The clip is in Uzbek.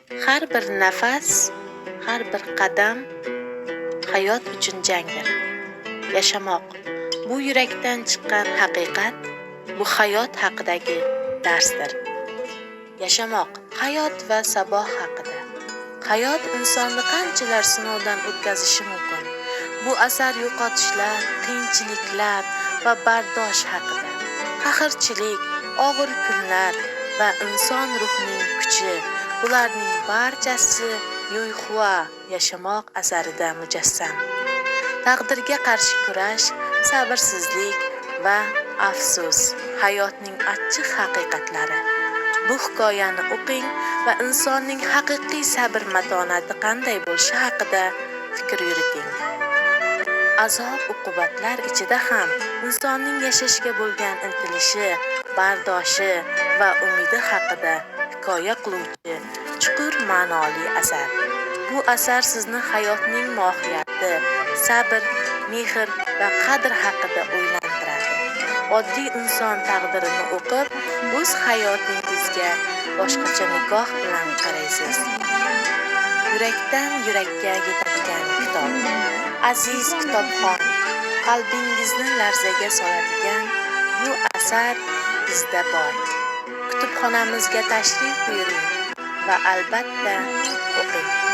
Har bir nafas, har bir qadam hayot uchun jangdir. Yashamoq bu yurakdan chiqqan haqiqat, bu hayot haqidagi darsdir. Yashamoq hayot va saboq haqida. Hayot insonni qanchalar sinovdan o'tkazishi mumkin. Bu asar yo'qotishlar, qiyinchiliklar va bardosh haqida. Qahrchilik, og'ir kunlar va inson ruhining kuchi, bularning barchasi Yuйхуа Yashamoq asarida mujassam. Taqdirga qarshi kurash, sabrsizlik va afsus hayotning achchiq haqiqatlari. Bu hikoyani o'qing va insonning haqiqiy sabr matonati qanday bo'lishi haqida fikr yuriting. Azob-uqubatlar ichida ham insonning yashashga bo'lgan intilishi, bardoshi va umidi haqida hikoya qiluvchi chuqur ma'noli asar. Bu asar sizni hayotning mohiyati, sabr, mehr va qadr haqida o'ylantiradi. Oddiy inson taqdirini o'qib, o'z hayotingizga boshqacha nigoh bilan qaraysiz. Yurakdan yurakka yetadigan kitob. Aziz kitobxon, qalbingizni larzaga soladigan bu asar bizda bor. Kutubxonamizga tashrif buyuring va albatta o'qing.